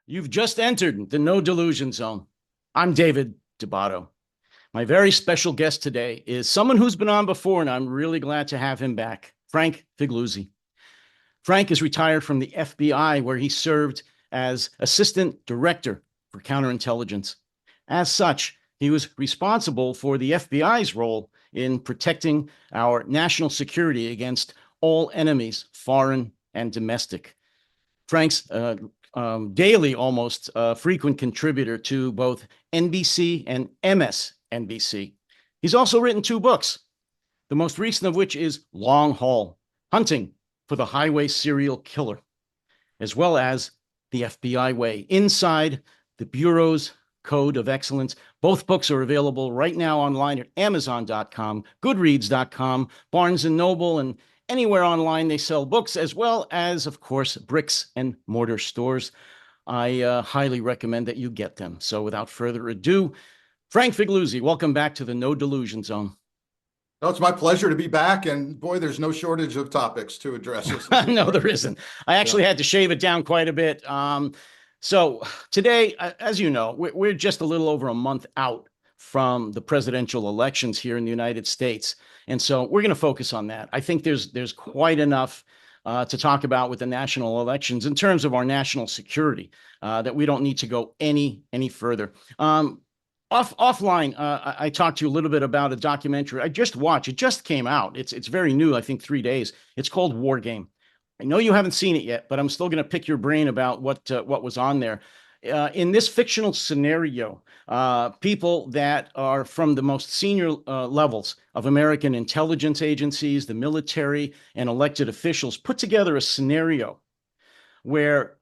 You've just entered the No Delusion Zone. I'm David Dubato. My very special guest today is someone who's been on before, and I'm really glad to have him back, Frank Figliuzzi. Frank is retired from the FBI, where he served as Assistant Director for Counterintelligence. As such, he was responsible for the FBI's role in protecting our national security against all enemies, foreign and domestic. Frank's daily, almost frequent contributor to both NBC and MSNBC. He's also written two books, the most recent of which is Long Haul, Hunting for the Highway Serial Killer, as well as The FBI Way, Inside the Bureau's Code of Excellence. Both books are available right now online at Amazon.com, Goodreads.com, Barnes & Noble, and anywhere online they sell books, as well as, of course, bricks and mortar stores. I highly recommend that you get them. So without further ado, Frank Figliuzzi, welcome back to the No Delusion Zone. Oh, it's my pleasure to be back, and boy, there's no shortage of topics to address. No, there isn't. I actually had to shave it down quite a bit. So today, as you know, we're just a little over a month out from the presidential elections here in the United States. And so we're going to focus on that. I think there's quite enough to talk about with the national elections in terms of our national security that we don't need to go any further. Offline, I talked to you a little bit about a documentary I just watched. It just came out. It's very new, I think 3 days. It's called War Game. I know you haven't seen it yet, but I'm still going to pick your brain about what was on there. In this fictional scenario, people that are from the most senior levels of American intelligence agencies, the military, and elected officials put together a scenario where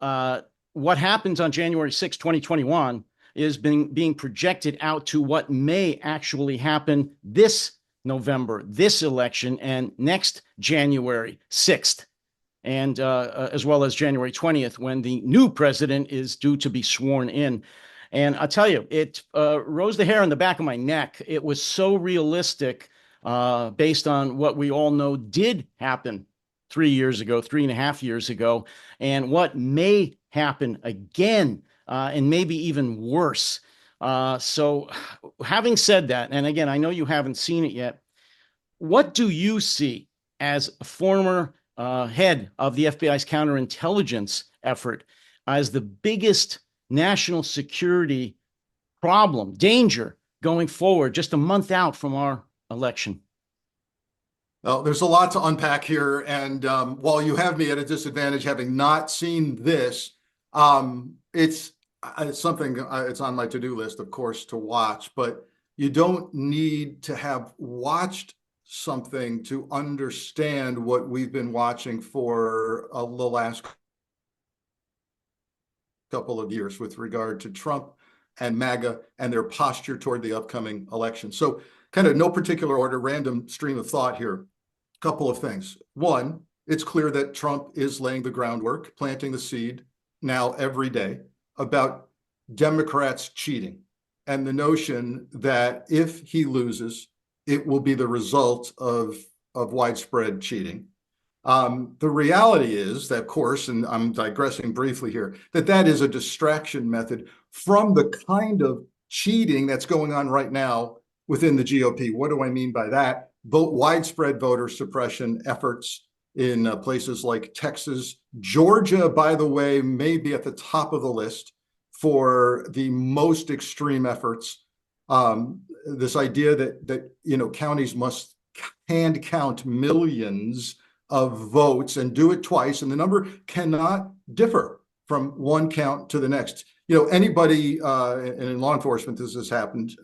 what happens on January 6, 2021 is being projected out to what may actually happen this November, this election, and next January 6th. And as well as January 20th, when the new president is due to be sworn in. And I'll tell you, it rose the hair on the back of my neck. It was so realistic based on what we all know did happen 3 years ago, 3.5 years ago, and what may happen again, and maybe even worse. So having said that, and again, I know you haven't seen it yet, what do you see as a former head of the FBI's counterintelligence effort as the biggest national security problem, danger going forward, just a month out from our election? Well, there's a lot to unpack here. And while you have me at a disadvantage, having not seen this, it's something, it's on my to-do list, of course, to watch, but you don't need to have watched something to understand what we've been watching for the last couple of years with regard to Trump and MAGA and their posture toward the upcoming election. So kind of no particular order, random stream of thought here. Couple of things. One, it's clear that Trump is laying the groundwork, planting the seed now every day about Democrats cheating and the notion that if he loses, it will be the result of widespread cheating. The reality is that, of course, and I'm digressing briefly here, that is a distraction method from the kind of cheating that's going on right now within the GOP. What do I mean by that? Widespread voter suppression efforts in places like Texas. Georgia, by the way, may be at the top of the list for the most extreme efforts. This idea that counties must hand count millions of votes and do it twice, and the number cannot differ from one count to the next. Anybody, and in law enforcement this has happened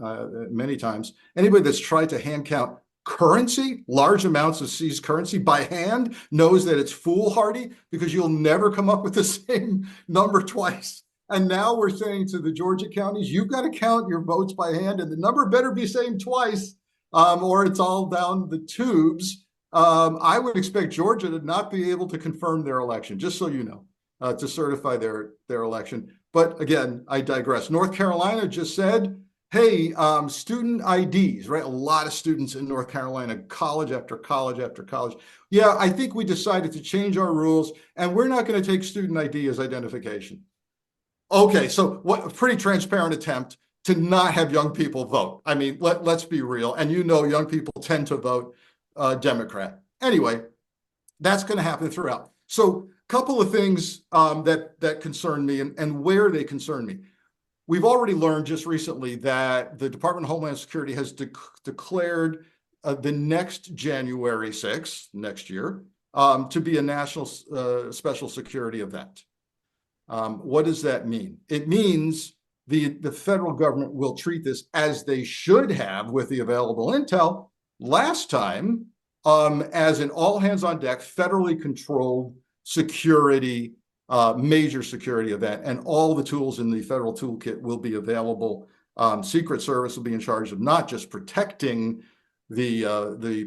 many times, anybody that's tried to hand count currency, large amounts of seized currency by hand, knows that it's foolhardy because you'll never come up with the same number twice. And now we're saying to the Georgia counties, you've got to count your votes by hand, and the number better be same twice, or it's all down the tubes. I would expect Georgia to not be able to confirm their election, just so you know, to certify their election. But again, I digress. North Carolina just said, hey, student IDs, right? A lot of students in North Carolina, college after college after college. Yeah, I think we decided to change our rules, and we're not going to take student ID as identification. Okay, so what a pretty transparent attempt to not have young people vote. I mean, let's be real. And you know, young people tend to vote Democrat. Anyway, that's going to happen throughout. So a couple of things that concern me and where they concern me. We've already learned just recently that the Department of Homeland Security has declared the next January 6th, next year, to be a national special security event. What does that mean? It means the federal government will treat this as they should have with the available intel last time, as an all hands on deck, federally controlled security, major security event, and all the tools in the federal toolkit will be available. Secret Service will be in charge of not just protecting the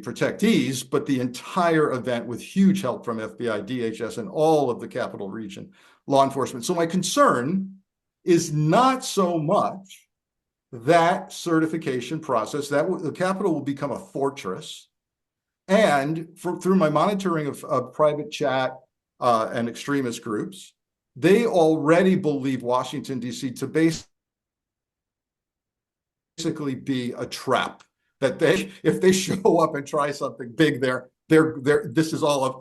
protectees, but the entire event with huge help from FBI, DHS, and all of the Capital Region law enforcement. So my concern is not so much that certification process, that the Capitol will become a fortress. And through my monitoring of private chat and extremist groups, they already believe Washington, D.C. to basically be a trap, that if they show up and try something big there, this is all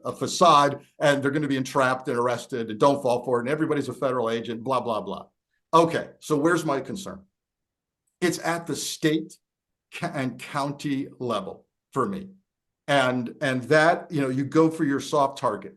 a facade, and they're going to be entrapped and arrested and don't fall for it, and everybody's a federal agent, blah, blah, blah. Okay, so where's my concern? It's at the state and county level for me. And that, you go for your soft target,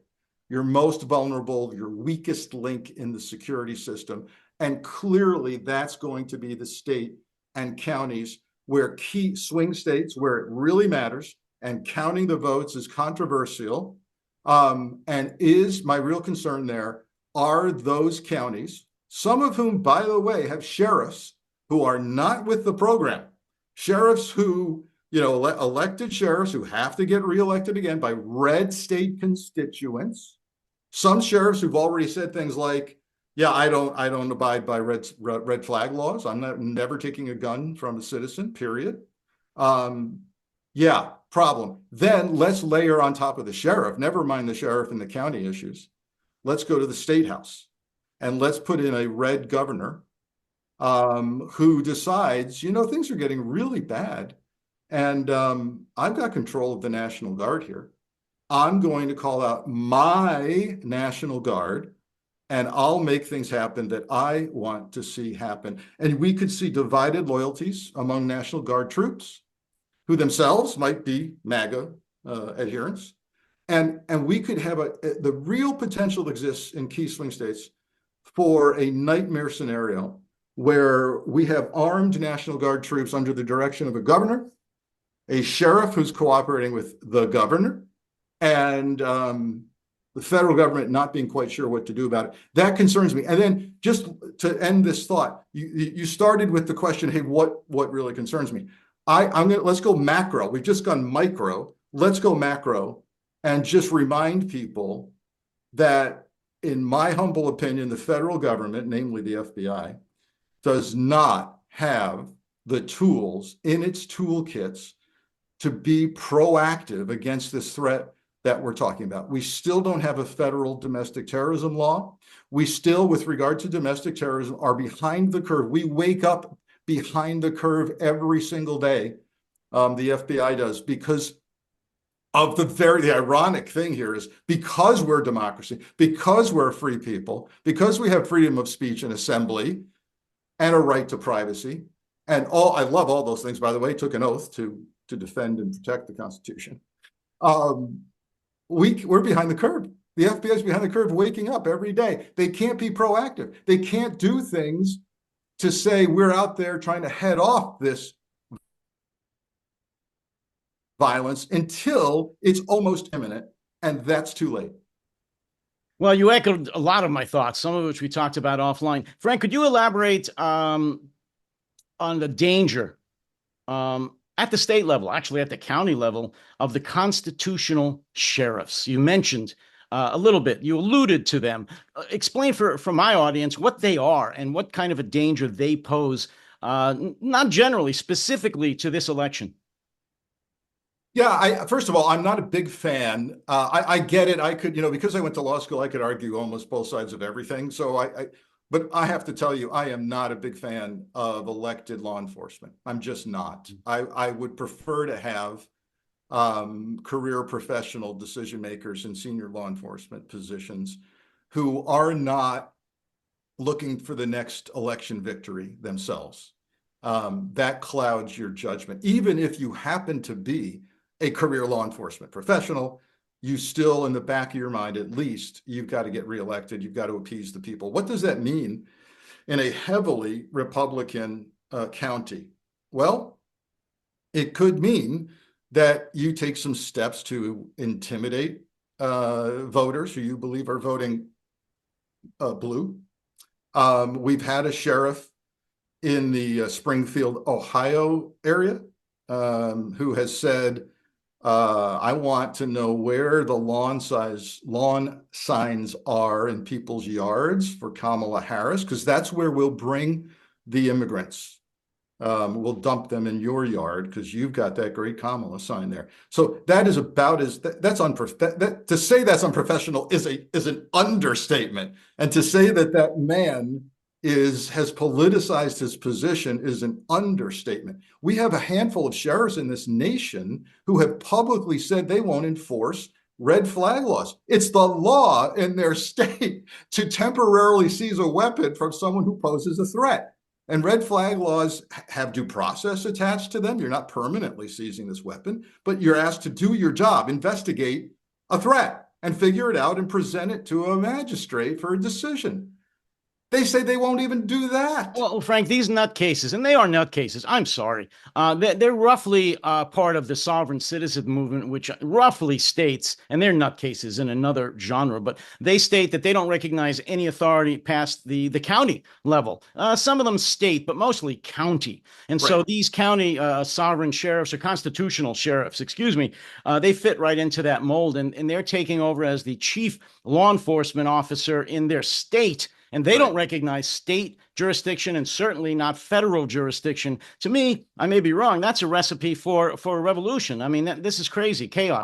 your most vulnerable, your weakest link in the security system. And clearly that's going to be the state and counties, where key swing states, where it really matters, and counting the votes is controversial. And is my real concern there are those counties, some of whom, by the way, have sheriffs who are not with the program, sheriffs who, elected sheriffs who have to get reelected again by red state constituents. Some sheriffs who've already said things like, yeah, I don't abide by red flag laws. I'm never taking a gun from a citizen, period. Yeah, problem. Then let's layer on top of the sheriff, never mind the sheriff and the county issues. Let's go to the state house and let's put in a red governor who decides, things are getting really bad. And I've got control of the National Guard here. I'm going to call out my National Guard, and I'll make things happen that I want to see happen. And we could see divided loyalties among National Guard troops, who themselves might be MAGA adherents. And we could have the real potential exists in key swing states for a nightmare scenario where we have armed National Guard troops under the direction of a governor, a sheriff who's cooperating with the governor, and the federal government not being quite sure what to do about it. That concerns me. And then just to end this thought, you started with the question, hey, what really concerns me? Let's go macro. We've just gone micro. Let's go macro and just remind people that, in my humble opinion, the federal government, namely the FBI, does not have the tools in its toolkits to be proactive against this threat that we're talking about. We still don't have a federal domestic terrorism law. We still, with regard to domestic terrorism, are behind the curve. We wake up behind the curve every single day. The FBI does, because of the ironic thing here is, because we're a democracy, because we're free people, because we have freedom of speech and assembly and a right to privacy, and I love all those things, by the way, took an oath to defend and protect the Constitution. We're behind the curve. The FBI is behind the curve, waking up every day. They can't be proactive. They can't do things to say we're out there trying to head off this violence until it's almost imminent, and that's too late. Well, you echoed a lot of my thoughts, some of which we talked about offline. Frank, could you elaborate on the danger at the state level, actually at the county level, of the constitutional sheriffs? You mentioned a little bit, you alluded to them. Explain for my audience what they are and what kind of a danger they pose, not generally, specifically to this election. Yeah, first of all, I'm not a big fan. I get it. I could, because I went to law school, I could argue almost both sides of everything. So But I have to tell you, I am not a big fan of elected law enforcement. I'm just not. I would prefer to have career professional decision makers in senior law enforcement positions who are not looking for the next election victory themselves. That clouds your judgment. Even if you happen to be a career law enforcement professional, you still, in the back of your mind, at least, you've got to get reelected. You've got to appease the people. What does that mean in a heavily Republican county? Well, it could mean that you take some steps to intimidate voters who you believe are voting blue. We've had a sheriff in the Springfield, Ohio area who has said, I want to know where the lawn signs are in people's yards for Kamala Harris, because that's where we'll bring the immigrants. We'll dump them in your yard because you've got that great Kamala sign there. So that is about as to say that's unprofessional is an understatement, and to say that man has politicized his position is an understatement. We have a handful of sheriffs in this nation who have publicly said they won't enforce red flag laws. It's the law in their state to temporarily seize a weapon from someone who poses a threat. And red flag laws have due process attached to them. You're not permanently seizing this weapon, but you're asked to do your job, investigate a threat and figure it out and present it to a magistrate for a decision. They say they won't even do that. Well, Frank, these nutcases, and they are nutcases, I'm sorry, they're roughly part of the sovereign citizen movement, which roughly states, and they're nutcases in another genre, but they state that they don't recognize any authority past the county level. Some of them state, but mostly county. And so these county sovereign sheriffs, or constitutional sheriffs, excuse me, they fit right into that mold, and they're taking over as the chief law enforcement officer in their state. And they don't recognize state jurisdiction, and certainly not federal jurisdiction. To me, I may be wrong, that's a recipe for a revolution. I mean, this is crazy, chaos.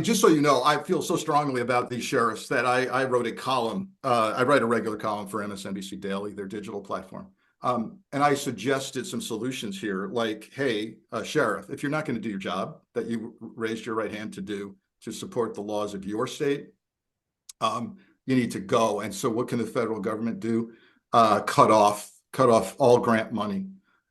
Just so you know, I feel so strongly about these sheriffs that I wrote a column. I write a regular column for MSNBC Daily, their digital platform. And I suggested some solutions here, like, hey, sheriff, if you're not going to do your job that you raised your right hand to do to support the laws of your state, you need to go. And so what can the federal government do? Cut off all grant money.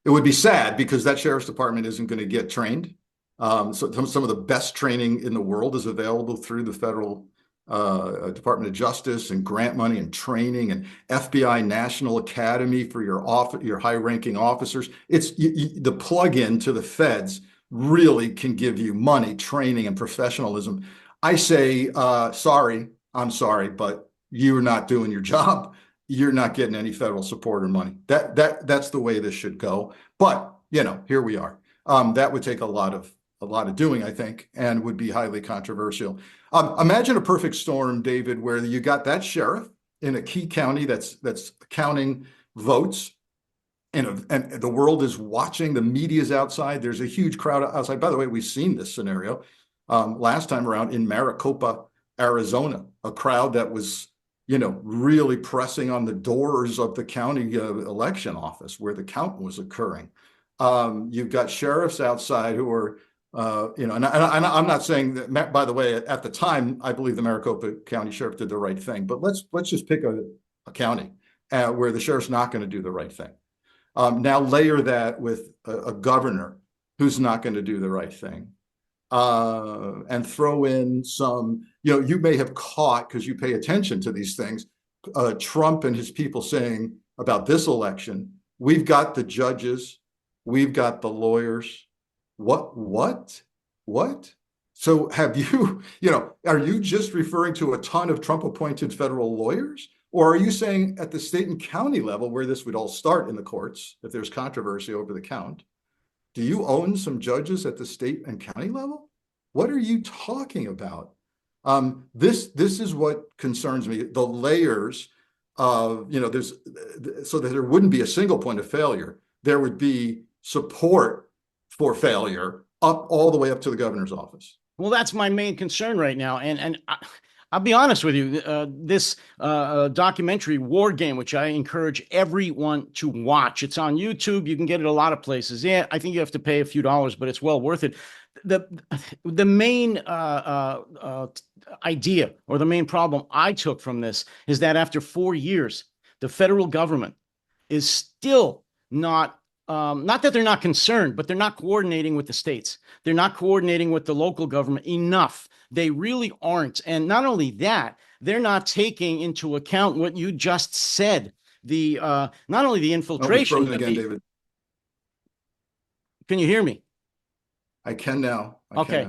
It would be sad because that sheriff's department isn't going to get trained. So some of the best training in the world is available through the federal Department of Justice, and grant money and training, and FBI National Academy for your high-ranking officers. It's the plug-in to the feds really can give you money, training, and professionalism. I say, I'm sorry, but you're not doing your job. You're not getting any federal support or money. That's the way this should go. But here we are. That would take a lot of doing, I think, and would be highly controversial. Imagine a perfect storm, David, where you got that sheriff in a key county that's counting votes, and the world is watching. The media's outside. There's a huge crowd outside. By the way, we've seen this scenario last time around in Maricopa, Arizona, a crowd that was, really pressing on the doors of the county election office where the count was occurring. You've got sheriffs outside who are, and I'm not saying that, by the way, at the time, I believe the Maricopa County Sheriff did the right thing, but let's just pick a county where the sheriff's not going to do the right thing. Now layer that with a governor who's not going to do the right thing. And throw in some, you may have caught, because you pay attention to these things, Trump and his people saying about this election, we've got the judges, we've got the lawyers. What? So have you, are you just referring to a ton of Trump-appointed federal lawyers? Or are you saying at the state and county level, where this would all start in the courts, if there's controversy over the count, do you own some judges at the state and county level? What are you talking about? This is what concerns me. The layers of, so that there wouldn't be a single point of failure. There would be support for failure all the way up to the governor's office. Well, that's my main concern right now. And I'll be honest with you. This documentary, War Game, which I encourage everyone to watch. It's on YouTube. You can get it a lot of places. Yeah, I think you have to pay a few dollars, but it's well worth it. The the main idea or the main problem I took from this is that after 4 years, the federal government is still not that they're not concerned, but they're not coordinating with the states. They're not coordinating with the local government enough. They really aren't. And not only that, they're not taking into account what you just said. The not only the infiltration. Again, David. Can you hear me? I can now. Okay.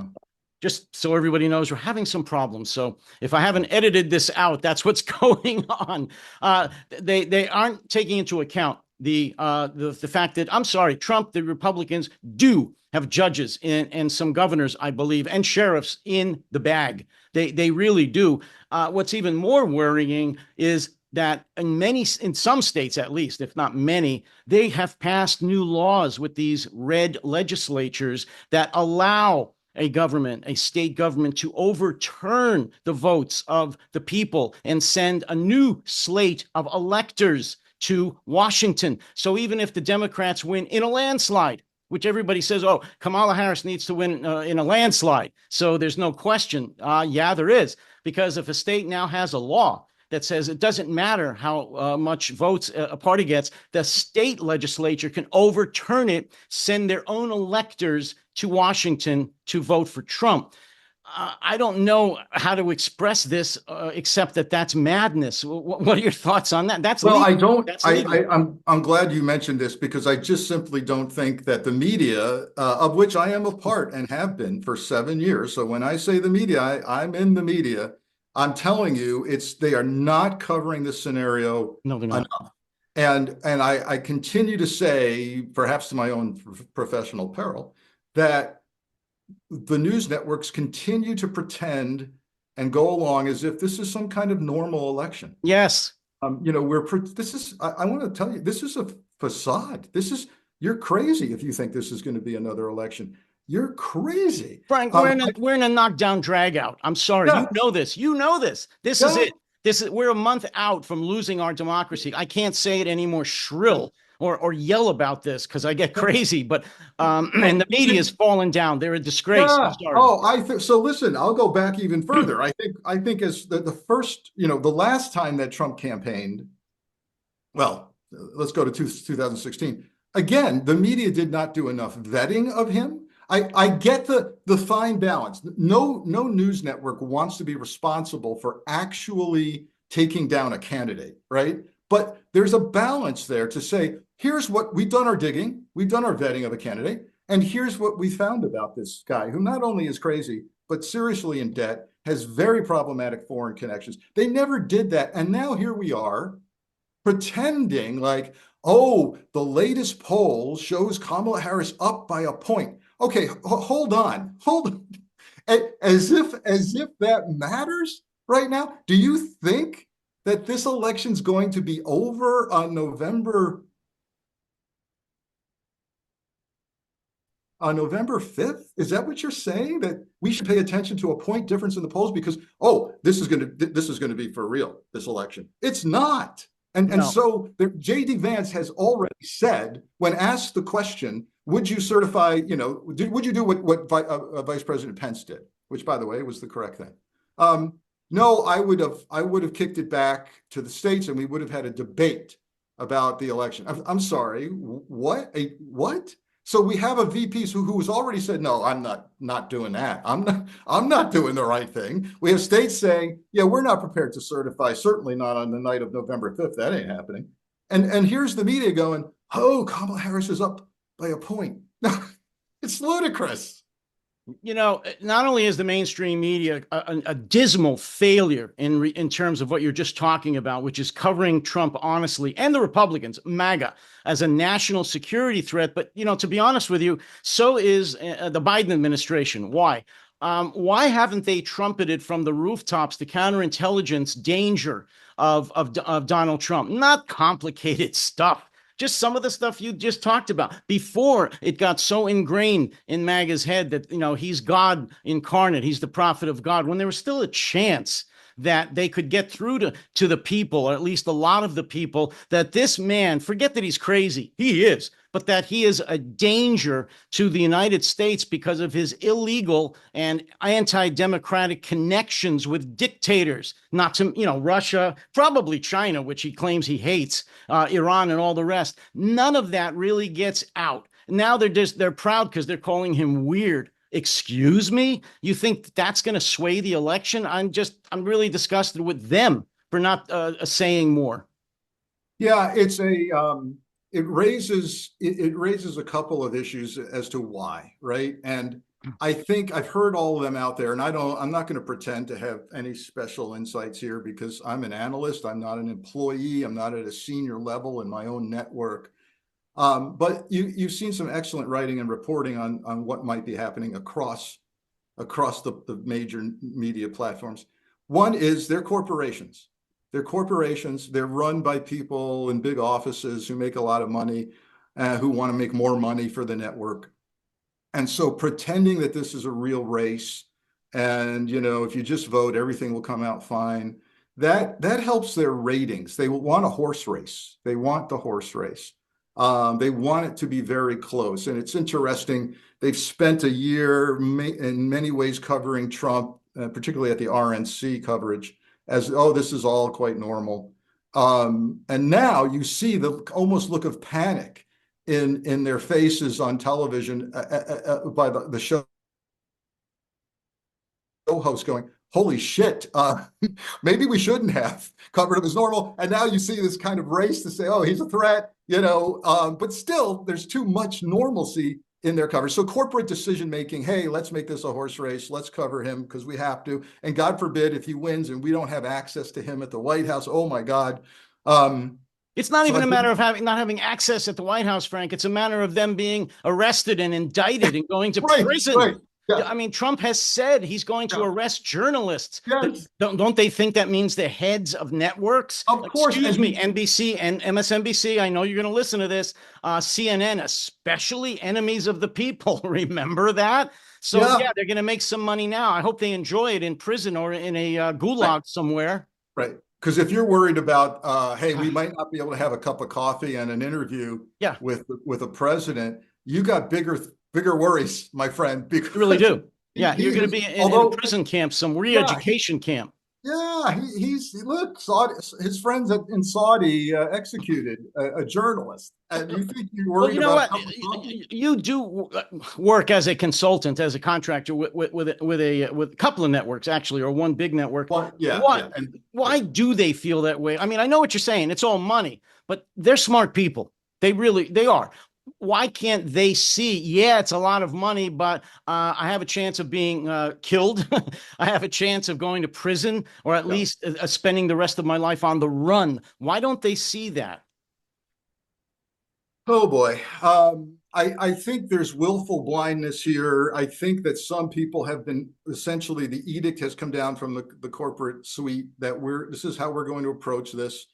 Just so everybody knows, we're having some problems. So if I haven't edited this out, that's what's going on. They aren't taking into account the fact that, I'm sorry, Trump, the Republicans do have judges and some governors, I believe, and sheriffs in the bag. They really do. What's even more worrying is that in some states, at least, if not many, they have passed new laws with these red legislatures that allow a state government, to overturn the votes of the people and send a new slate of electors to Washington. So even if the Democrats win in a landslide, which everybody says, oh, Kamala Harris needs to win in a landslide, so there's no question. Yeah, there is. Because if a state now has a law that says it doesn't matter how much votes a party gets, the state legislature can overturn it, send their own electors to Washington to vote for Trump. I don't know how to express this except that that's madness. What are your thoughts on that? That's well, legal. I don't. That's legal. I'm glad you mentioned this, because I just simply don't think that the media, of which I am a part and have been for 7 years. So when I say the media, I'm in the media. I'm telling you, they are not covering this scenario enough. And I continue to say, perhaps to my own professional peril, that the news networks continue to pretend and go along as if this is some kind of normal election. Yes. I want to tell you, this is a facade. You're crazy if you think this is going to be another election. You're crazy. Frank, we're in a knockdown drag out. I'm sorry. Yeah. You know this. This is it. We're a month out from losing our democracy. I can't say it any more shrill or yell about this because I get crazy, but and the media is falling down. They're a disgrace. Yeah. Oh, so. Listen, I'll go back even further. I think as the first, the last time that Trump campaigned, well, let's go to 2016. Again, the media did not do enough vetting of him. I get the fine balance. No news network wants to be responsible for actually taking down a candidate, right? But there's a balance there to say, here's what we've done our digging, we've done our vetting of a candidate, and here's what we found about this guy who not only is crazy, but seriously in debt, has very problematic foreign connections. They never did that. And now here we are pretending like, oh, the latest poll shows Kamala Harris up by a point. Okay, hold on. As if that matters right now. Do you think that this election's going to be over on November 5th? Is that what you're saying? That we should pay attention to a point difference in the polls because, oh, this is going to be for real, this election? It's not. And so J.D. Vance has already said, when asked the question, would you certify, would you do what Vice President Pence did, which, by the way, was the correct thing? No, I would have kicked it back to the states, and we would have had a debate about the election. I'm sorry, what? What? So we have a VP who's already said, no, I'm not doing that. I'm not doing the right thing. We have states saying, yeah, we're not prepared to certify, certainly not on the night of November 5th. That ain't happening. And here's the media going, oh, Kamala Harris is up by a point. It's ludicrous. Not only is the mainstream media a dismal failure in terms of what you're just talking about, which is covering Trump honestly, and the Republicans, MAGA, as a national security threat, but, to be honest with you, so is the Biden administration. Why? Why haven't they trumpeted from the rooftops the counterintelligence danger of Donald Trump? Not complicated stuff. Just some of the stuff you just talked about before it got so ingrained in MAGA's head that, he's God incarnate. He's the prophet of God, when there was still a chance that they could get through to the people, or at least a lot of the people, that this man, forget that he's crazy, he is, but that he is a danger to the United States because of his illegal and anti-democratic connections with dictators, not to, Russia, probably China, which he claims he hates, Iran and all the rest. None of that really gets out. Now they're proud because they're calling him weird. Excuse me? You think that's going to sway the election? I'm really disgusted with them for not saying more. Yeah, it raises a couple of issues as to why, right? And I think I've heard all of them out there, and I'm not going to pretend to have any special insights here because I'm an analyst. I'm not an employee. I'm not at a senior level in my own network. But you've seen some excellent writing and reporting on what might be happening across the major media platforms. One is they're corporations. They're corporations. They're run by people in big offices who make a lot of money, who want to make more money for the network. And so pretending that this is a real race and, if you just vote, everything will come out fine, that helps their ratings. They want a horse race. They want the horse race. They want it to be very close. And it's interesting. They've spent a year in many ways covering Trump, particularly at the RNC coverage, as, oh, this is all quite normal. And now you see the almost look of panic in their faces on television by the show host going, holy shit, maybe we shouldn't have covered him as normal. And now you see this kind of race to say, oh, he's a threat, but still there's too much normalcy in their coverage. So corporate decision making, hey, let's make this a horse race. Let's cover him because we have to. And God forbid if he wins and we don't have access to him at the White House, oh my God. It's not even a matter of not having access at the White House, Frank. It's a matter of them being arrested and indicted and going to prison. Right. Yeah. I mean, Trump has said he's going to arrest journalists. Yes. Don't they think that means the heads of networks? Of course. Excuse me, NBC and MSNBC. I know you're going to listen to this. CNN, especially enemies of the people. Remember that? So yeah, they're going to make some money now. I hope they enjoy it in prison or in a gulag somewhere. Right. Because if you're worried about, hey, we might not be able to have a cup of coffee and an interview with a president, you got bigger worries, my friend. Because you really do. Yeah, you're going to be in a prison camp, some re-education camp. Yeah, look, Saudi, his friends in Saudi executed a journalist. And you think you're worried about? You do work as a consultant, as a contractor with a couple of networks, actually, or one big network. Why do they feel that way? I mean, I know what you're saying. It's all money, but they're smart people. They are. Why can't they see, yeah, it's a lot of money, but I have a chance of being killed. I have a chance of going to prison, or at least spending the rest of my life on the run. Why don't they see that? Oh, boy. I think there's willful blindness here. I think that some people have been, essentially, the edict has come down from the corporate suite that this is how we're going to approach this.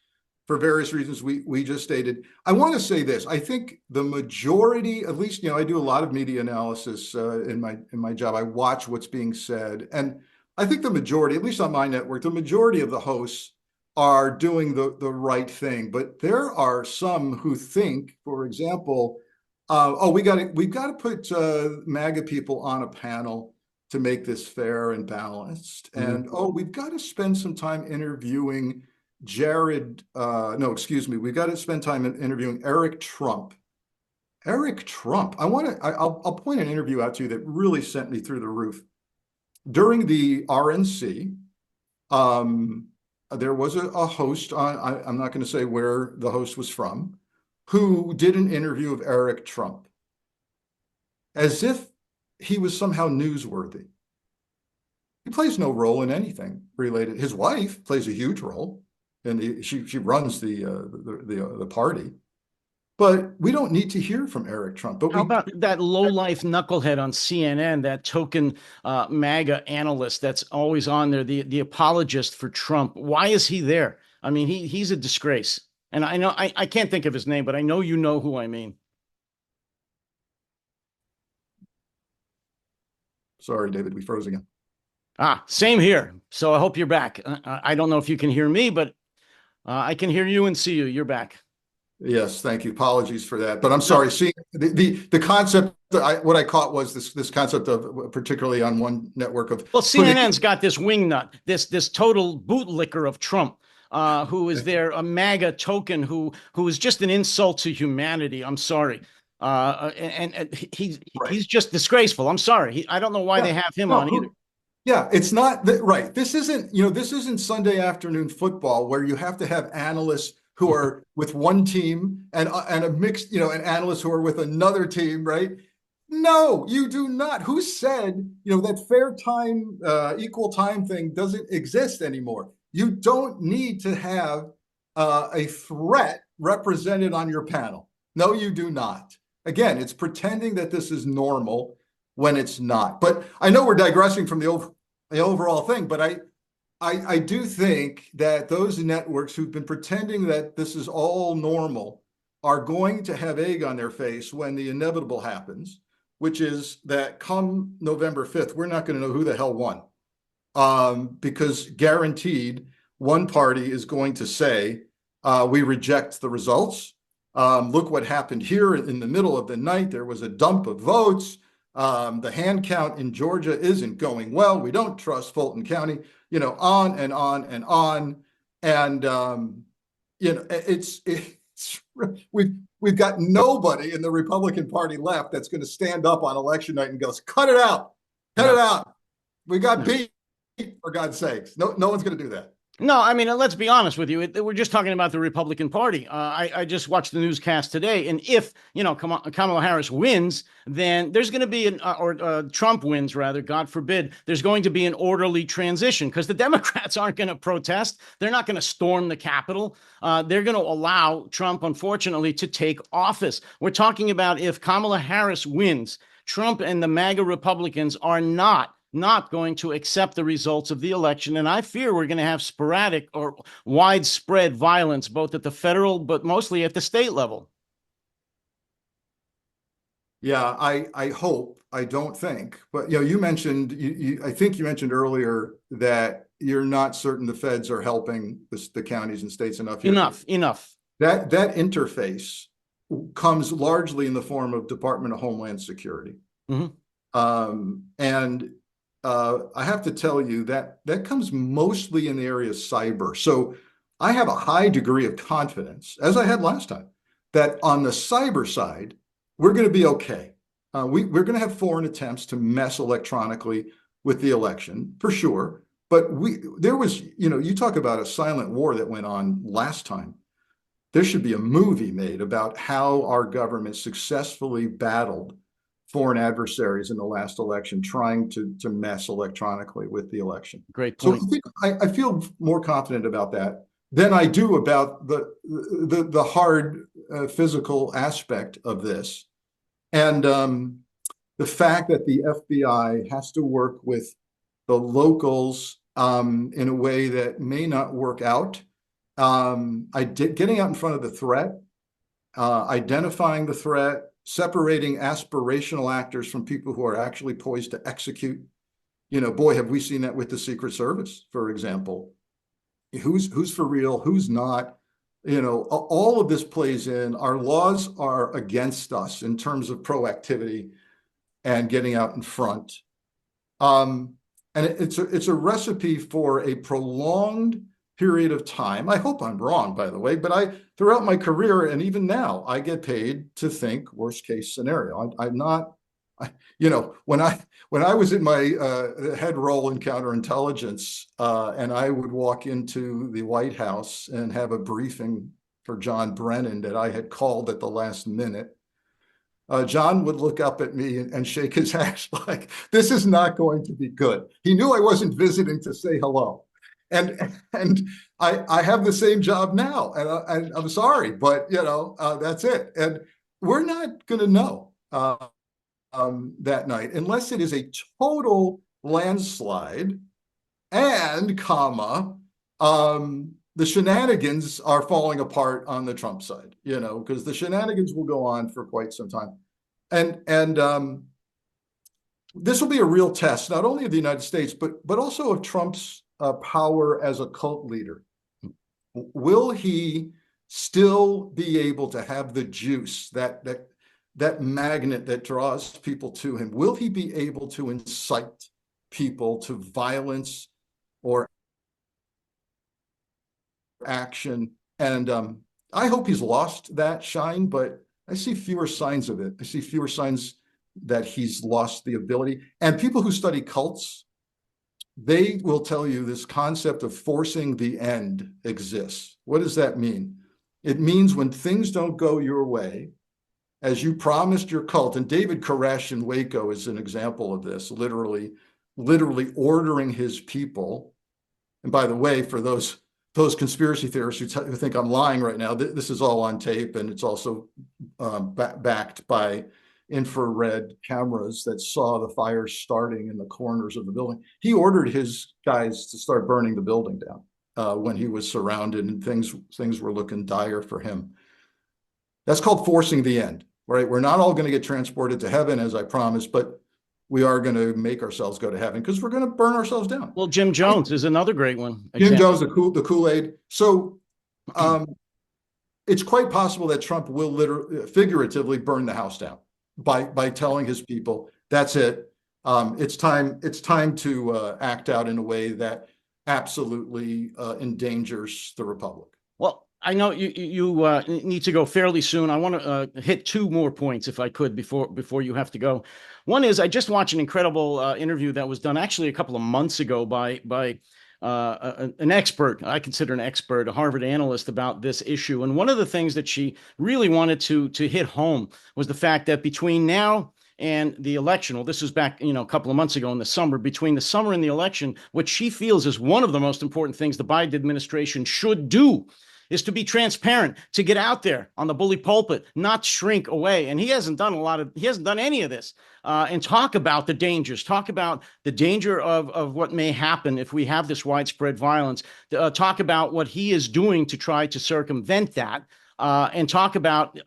For various reasons we just stated. I want to say this. I think the majority, at least, I do a lot of media analysis in my job. I watch what's being said. And I think the majority, at least on my network, the majority of the hosts are doing the right thing. But there are some who think, for example, we've got to put MAGA people on a panel to make this fair and balanced. And we've got to spend some time interviewing we've got to spend time interviewing Eric Trump. Eric Trump. I'll point an interview out to you that really sent me through the roof. During the RNC, there was a host I'm not going to say where the host was from, who did an interview of Eric Trump as if he was somehow newsworthy. He plays no role in anything related. His wife plays a huge role. And she runs the party, but we don't need to hear from Eric Trump. But how about that low-life knucklehead on CNN, that token MAGA analyst that's always on there, the apologist for Trump? Why is he there? I mean, he's a disgrace. And I know I can't think of his name, but I know you know who I mean. Sorry, David, we froze again. Same here. So I hope you're back. I don't know if you can hear me, but I can hear you and see you. You're back. Yes, thank you. Apologies for that, but I'm No. sorry. See, the concept, what I caught was this concept of, particularly on one network, of Well, putting. CNN's got this wingnut, this total bootlicker of Trump, who is there a MAGA token who is just an insult to humanity. I'm sorry. And Right. he's just disgraceful. I'm sorry. I don't know why they Yeah. have him No, on either. yeah, it's not that right. This isn't, this isn't Sunday afternoon football where you have to have analysts who are with one team and a mixed, and analysts who are with another team, right? No, you do not. Who said, that fair time, equal time thing doesn't exist anymore? You don't need to have a threat represented on your panel. No, you do not. Again, it's pretending that this is normal when it's not. But I know we're digressing from the overall thing, but I do think that those networks who've been pretending that this is all normal are going to have egg on their face when the inevitable happens, which is that come November 5th, we're not going to know who the hell won. Because guaranteed one party is going to say, we reject the results. Look what happened here in the middle of the night. There was a dump of votes. The hand count in Georgia isn't going well. We don't trust Fulton County, on and on and on. And, we've got nobody in the Republican Party left that's going to stand up on election night and goes, cut it out, cut it out. We got beat, for God's sakes. No one's going to do that. No, I mean, let's be honest with you. We're just talking about the Republican Party. I just watched the newscast today, and if Kamala Harris wins, then there's going to be Trump wins, rather, God forbid, there's going to be an orderly transition because the Democrats aren't going to protest. They're not going to storm the Capitol. They're going to allow Trump, unfortunately, to take office. We're talking about if Kamala Harris wins, Trump and the MAGA Republicans are not going to accept the results of the election. And I fear we're going to have sporadic or widespread violence, both at the federal, but mostly at the state level. Yeah, I hope, I don't think, but you mentioned, I think you mentioned earlier that you're not certain the feds are helping the counties and states enough here. Enough. That interface comes largely in the form of Department of Homeland Security. Mm-hmm. And I have to tell you that comes mostly in the area of cyber. So I have a high degree of confidence, as I had last time, that on the cyber side, we're going to be okay. We're going to have foreign attempts to mess electronically with the election, for sure. But there was, you talk about a silent war that went on last time. There should be a movie made about how our government successfully battled foreign adversaries in the last election, trying to mess electronically with the election. Great point. So I feel more confident about that than I do about the hard physical aspect of this. And the fact that the FBI has to work with the locals in a way that may not work out. Getting out in front of the threat, identifying the threat, separating aspirational actors from people who are actually poised to execute. Boy, have we seen that with the Secret Service, for example. Who's for real, who's not. All of this plays in. Our laws are against us in terms of proactivity and getting out in front. And it's a recipe for a prolonged period of time. I hope I'm wrong, by the way, but throughout my career and even now, I get paid to think worst case scenario. I'm not, when I was in my head role in counterintelligence, and I would walk into the White House and have a briefing for John Brennan that I had called at the last minute, John would look up at me and shake his head like, this is not going to be good. He knew I wasn't visiting to say hello. And I have the same job now, and I'm sorry, but that's it. And we're not going to know that night unless it is a total landslide, and the shenanigans are falling apart on the Trump side. Because the shenanigans will go on for quite some time, and this will be a real test, not only of the United States, but also of Trump's power as a cult leader. Will he still be able to have the juice, that magnet that draws people to him? Will he be able to incite people to violence or action? And I hope he's lost that shine, but I see fewer signs of it. I see fewer signs that he's lost the ability. And people who study cults, they will tell you this concept of forcing the end exists. What does that mean? It means when things don't go your way, as you promised your cult, and David Koresh in Waco is an example of this, literally ordering his people. And by the way, for those conspiracy theorists who think I'm lying right now, this is all on tape, and it's also backed by infrared cameras that saw the fires starting in the corners of the building. He ordered his guys to start burning the building down when he was surrounded and things were looking dire for him. That's called forcing the end, right? We're not all going to get transported to heaven, as I promised, but we are going to make ourselves go to heaven because we're going to burn ourselves down. Well, Jim Jones is another great one. Jim Jones, the Kool-Aid. So it's quite possible that Trump will literally, figuratively burn the house down by telling his people, that's it. It's time to act out in a way that absolutely endangers the republic. Well, I know you need to go fairly soon. I want to hit two more points, if I could, before you have to go. One is I just watched an incredible interview that was done actually a couple of months ago by an expert. I consider an expert, a Harvard analyst, about this issue. And one of the things that she really wanted to hit home was the fact that between now and the election, well, this was back, a couple of months ago in the summer, between the summer and the election, what she feels is one of the most important things the Biden administration should do is to be transparent, to get out there on the bully pulpit, not shrink away. And he hasn't done any of this, and talk about the dangers, talk about the danger of what may happen if we have this widespread violence, talk about what he is doing to try to circumvent that. And talk about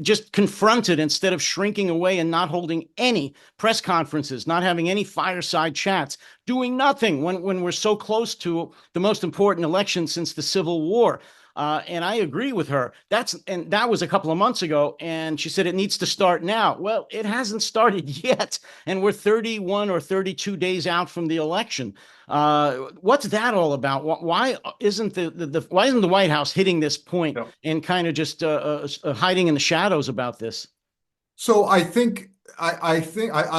just confront it instead of shrinking away and not holding any press conferences, not having any fireside chats, doing nothing when we're so close to the most important election since the Civil War. And I agree with her. That was a couple of months ago, and she said it needs to start now. Well, it hasn't started yet, and we're 31 or 32 days out from the election. What's that all about? Why isn't the White House hitting this point and kind of just hiding in the shadows about this? So I think I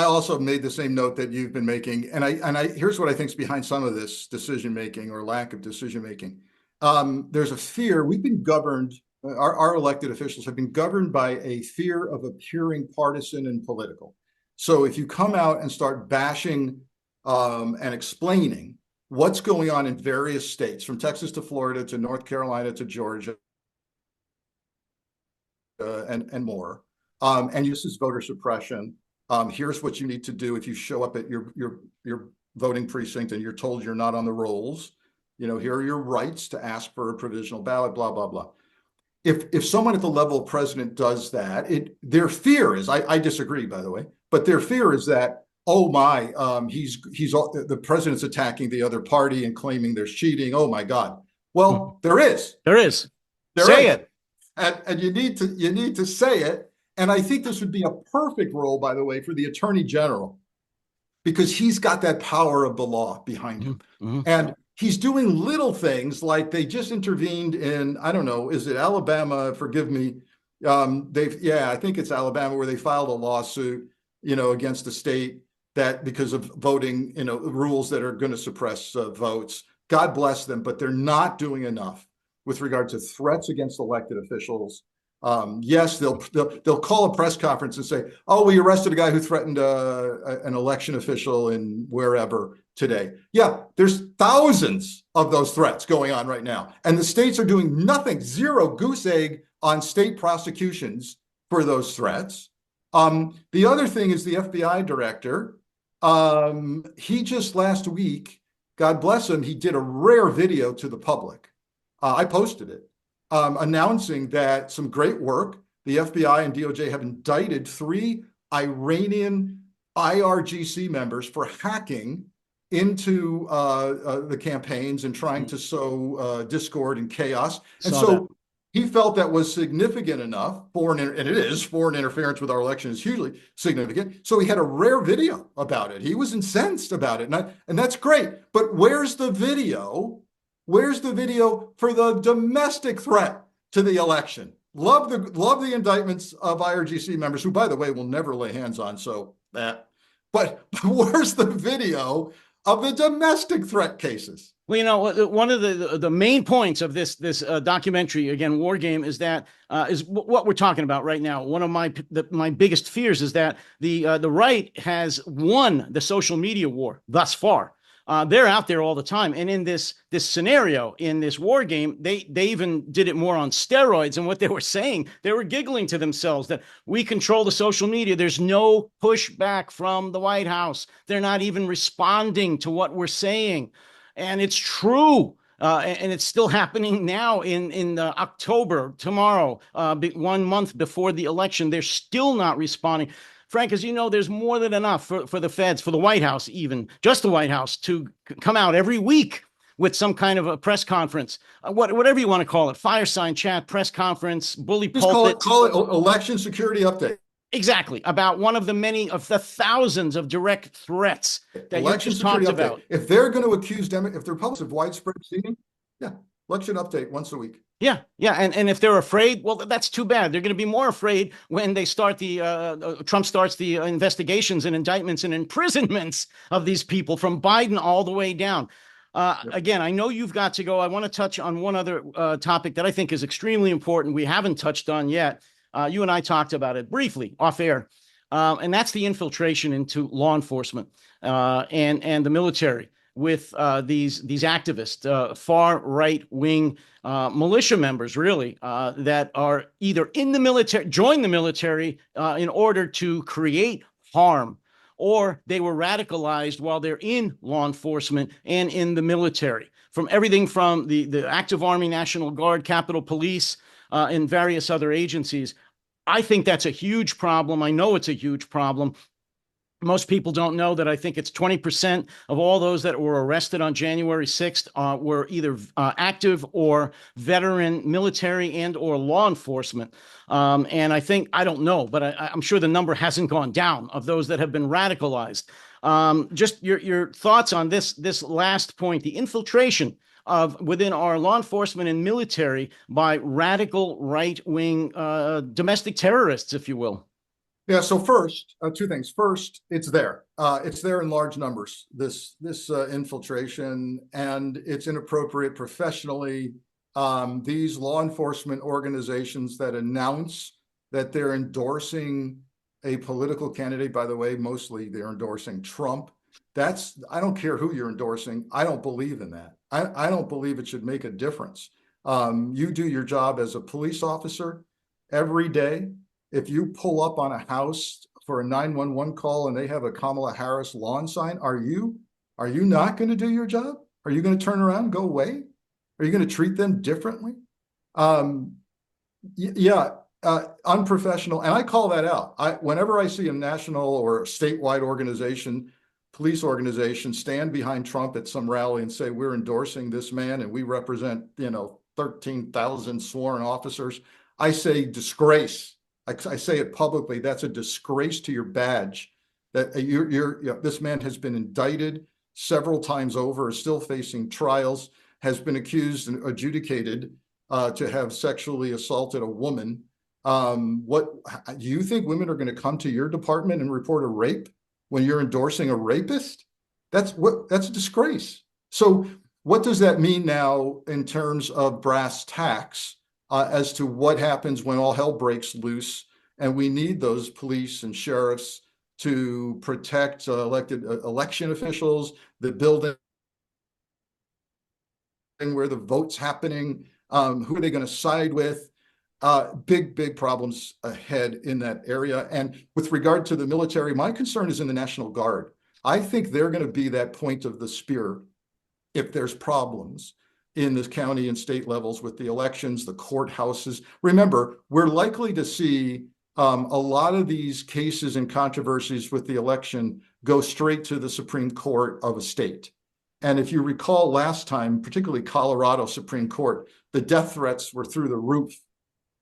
also made the same note that you've been making, and I here's what I think is behind some of this decision making or lack of decision making. There's a fear. We've been governed. Our elected officials have been governed by a fear of appearing partisan and political. So if you come out and start bashing and explaining what's going on in various states, from Texas to Florida to North Carolina to Georgia and more, and this is voter suppression. Here's what you need to do if you show up at your voting precinct and you're told you're not on the rolls. Here are your rights to ask for a provisional ballot, blah, blah, blah. If someone at the level of president does that, their fear is, I disagree, by the way, but their fear is that, oh my, the president's attacking the other party and claiming there's cheating. Oh my God. Well, there is. Say it. And you need to say it. And I think this would be a perfect role, by the way, for the Attorney General, because he's got that power of the law behind him. Mm-hmm. And he's doing little things like they just intervened in, I don't know, is it Alabama? Forgive me. I think it's Alabama, where they filed a lawsuit, against the state that because of voting, rules that are going to suppress votes. God bless them, but they're not doing enough with regard to threats against elected officials. Yes, they'll call a press conference and say, "Oh, we arrested a guy who threatened an election official in wherever today." Yeah, there's thousands of those threats going on right now, and the states are doing nothing, zero goose egg on state prosecutions for those threats. The other thing is the FBI director. He just last week, God bless him, he did a rare video to the public. I posted it. Announcing that some great work, the FBI and DOJ have indicted 3 Iranian IRGC members for hacking into the campaigns and trying to sow discord and chaos. And so he felt that was significant enough, and it is, foreign interference with our election is hugely significant. So he had a rare video about it. He was incensed about it. And that's great. But where's the video? Where's the video for the domestic threat to the election? Love the indictments of IRGC members, who, by the way, will never lay hands on. So that. But where's the video of the domestic threat cases? Well, you know, one of the main points of this documentary, again, War Game, is that is what we're talking about right now. One of my biggest fears is that the right has won the social media war thus far. They're out there all the time, and in this scenario, in this War Game, they even did it more on steroids. And what they were saying, they were giggling to themselves that we control the social media. There's no pushback from the White House. They're not even responding to what we're saying. And it's true. And it's still happening now in October, tomorrow, 1 month before the election. They're still not responding. Frank, as you know, there's more than enough for the feds, for the White House, even just the White House, to come out every week with some kind of a press conference, whatever you want to call it, fireside chat, press conference, bully pulpit. Call it election security update. Exactly, about one of the many of the thousands of direct threats that election you just talked about. If they're going to accuse them, if the Republicans of widespread cheating, election update once a week. Yeah. And if they're afraid, well, that's too bad. They're going to be more afraid when they start Trump starts the investigations and indictments and imprisonments of these people, from Biden all the way down. Again, I know you've got to go. I want to touch on one other topic that I think is extremely important we haven't touched on yet. You and I talked about it briefly off air, and that's the infiltration into law enforcement and the military with these activists, far right wing militia members, really, that are either in the military, join the military in order to create harm, or they were radicalized while they're in law enforcement and in the military. From everything from the active Army, National Guard, Capitol Police, and various other agencies. I think that's a huge problem. I know it's a huge problem. Most people don't know that I think it's 20% of all those that were arrested on January 6th were either active or veteran military and or law enforcement. And I think, I don't know, but I'm sure the number hasn't gone down of those that have been radicalized. Just your thoughts on this last point, the infiltration of within our law enforcement and military by radical right-wing domestic terrorists, if you will. Yeah. So first, two things. First, it's there. It's there in large numbers. This infiltration, and it's inappropriate professionally. These law enforcement organizations that announce that they're endorsing a political candidate. By the way, mostly they're endorsing Trump. I don't care who you're endorsing. I don't believe in that. I don't believe it should make a difference. You do your job as a police officer every day. If you pull up on a house for a 911 call and they have a Kamala Harris lawn sign, are you not going to do your job? Are you going to turn around and go away? Are you going to treat them differently? Unprofessional. And I call that out. Whenever I see a national or statewide organization, police organization, stand behind Trump at some rally and say, we're endorsing this man and we represent, 13,000 sworn officers, I say disgrace. I say it publicly. That's a disgrace to your badge. That this man has been indicted several times over, is still facing trials, has been accused and adjudicated to have sexually assaulted a woman. What do you think women are going to come to your department and report a rape when you're endorsing a rapist? That's a disgrace. So what does that mean now in terms of brass tacks? As to what happens when all hell breaks loose, and we need those police and sheriffs to protect elected election officials, the building where the vote's happening, who are they going to side with? Big problems ahead in that area. And with regard to the military, my concern is in the National Guard. I think they're going to be that point of the spear if there's problems in the county and state levels with the elections, the courthouses. Remember, we're likely to see a lot of these cases and controversies with the election go straight to the Supreme Court of a state. And if you recall last time, particularly Colorado Supreme Court, the death threats were through the roof,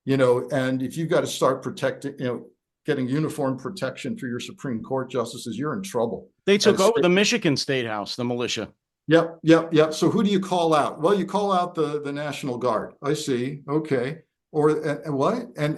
and if you've got to start protecting, getting uniform protection for your Supreme Court justices, you're in trouble. They took over the Michigan State House, the militia. Yep. So who do you call out? Well, you call out the National Guard. I see. Okay. Or what? And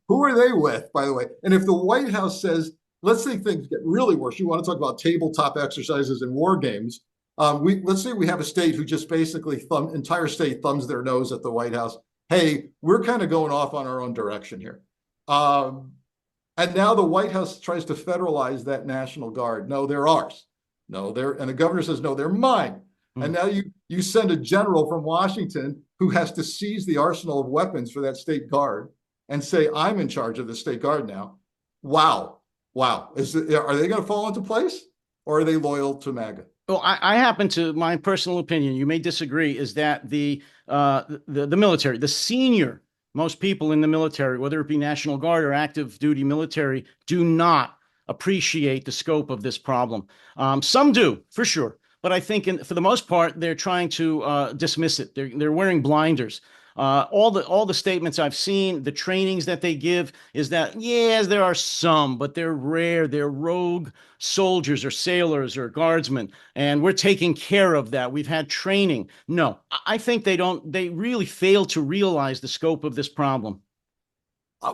who are they with, by the way? And if the White House says, let's say things get really worse, you want to talk about tabletop exercises and war games. Let's say we have a state who just basically entire state thumbs their nose at the White House. Hey, we're kind of going off on our own direction here. And now the White House tries to federalize that National Guard. No, they're ours. No, and the governor says, no, they're mine. And now you send a general from Washington who has to seize the arsenal of weapons for that state guard and say, I'm in charge of the state guard now. Wow. Are they going to fall into place, or are they loyal to MAGA? Well, I happen to, my personal opinion, you may disagree, is that the military, the senior most people in the military, whether it be National Guard or active duty military, do not appreciate the scope of this problem. Some do, for sure. But I think for the most part, they're trying to dismiss it. They're wearing blinders. All the statements I've seen, the trainings that they give is that, yes, there are some, but they're rare. They're rogue soldiers or sailors or guardsmen, and we're taking care of that. We've had training. No, I think they really fail to realize the scope of this problem.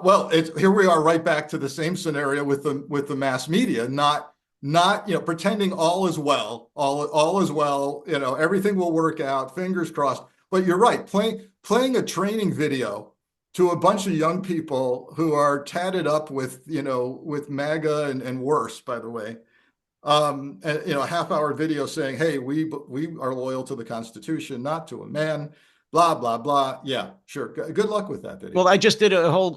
Well, here we are right back to the same scenario with the mass media, not pretending all is well, all is well, everything will work out, fingers crossed. But you're right, playing a training video to a bunch of young people who are tatted up with MAGA and worse, by the way, and a half-hour video saying, hey, we are loyal to the Constitution, not to a man. Blah, blah, blah. Yeah, sure. Good luck with that video. Well, I just did a whole,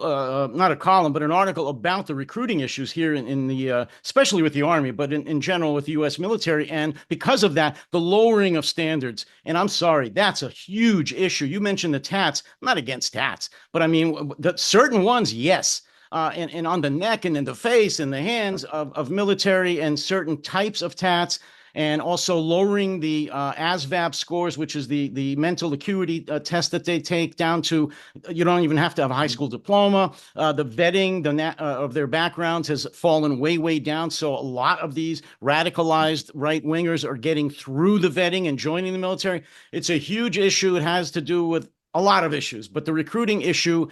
not a column, but an article about the recruiting issues here in the, especially with the Army, but in general with the U.S. military. And because of that, the lowering of standards. And I'm sorry, that's a huge issue. You mentioned the tats. I'm not against tats, but I mean, the certain ones, yes. And on the neck and in the face and the hands of military and certain types of tats. And also lowering the ASVAB scores, which is the mental acuity test that they take, down to you don't even have to have a high school diploma. The vetting of their backgrounds has fallen way down. So a lot of these radicalized right-wingers are getting through the vetting and joining the military. It's a huge issue. It has to do with a lot of issues, but the recruiting issue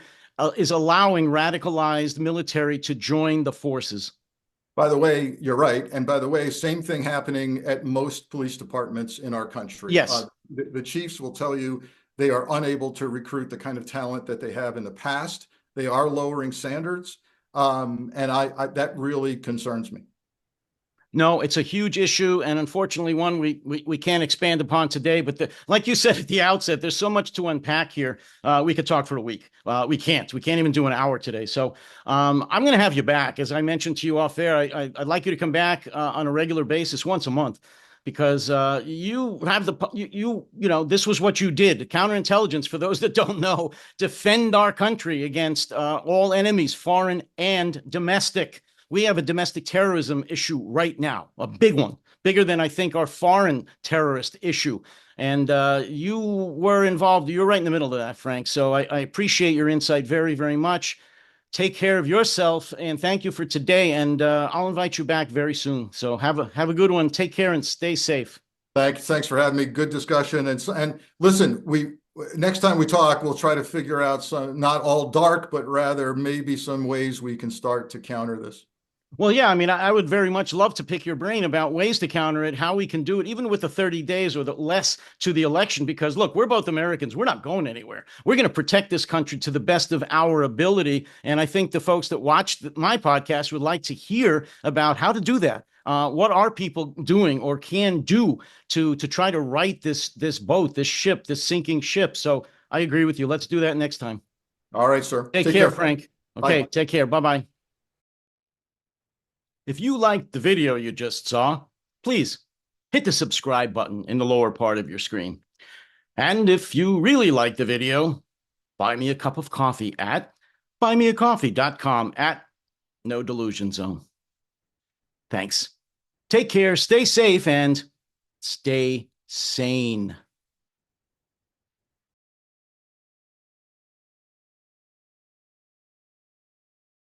is allowing radicalized military to join the forces. By the way, you're right. And by the way, same thing happening at most police departments in our country. Yes. The chiefs will tell you they are unable to recruit the kind of talent that they have in the past. They are lowering standards. And that really concerns me. No, it's a huge issue, and unfortunately one we can't expand upon today. But like you said at the outset, there's so much to unpack here. We could talk for a week. We can't even do an hour today. So I'm going to have you back. As I mentioned to you off air, I'd like you to come back on a regular basis once a month, because you have this was what you did. Counterintelligence, for those that don't know, defend our country against all enemies, foreign and domestic. We have a domestic terrorism issue right now, a big one, bigger than I think our foreign terrorist issue. And you were involved. You're right in the middle of that, Frank. So I appreciate your insight very, very much. Take care of yourself, and thank you for today. And I'll invite you back very soon. So have a good one. Take care and stay safe. Thanks for having me. Good discussion. And listen, next time we talk, we'll try to figure out some, not all dark, but rather maybe some ways we can start to counter this. Well, yeah, I mean, I would very much love to pick your brain about ways to counter it, how we can do it, even with the 30 days or the less to the election, because look, we're both Americans. We're not going anywhere. We're going to protect this country to the best of our ability. And I think the folks that watch my podcast would like to hear about how to do that. What are people doing or can do to try to right this boat, this ship, this sinking ship? So I agree with you. Let's do that next time. All right, sir. Take care, Frank. Okay, bye. Take care. Bye-bye. If you liked the video you just saw, please hit the subscribe button in the lower part of your screen. And if you really like the video, buy me a cup of coffee at buymeacoffee.com at No Delusion Zone. Thanks. Take care, stay safe, and stay sane.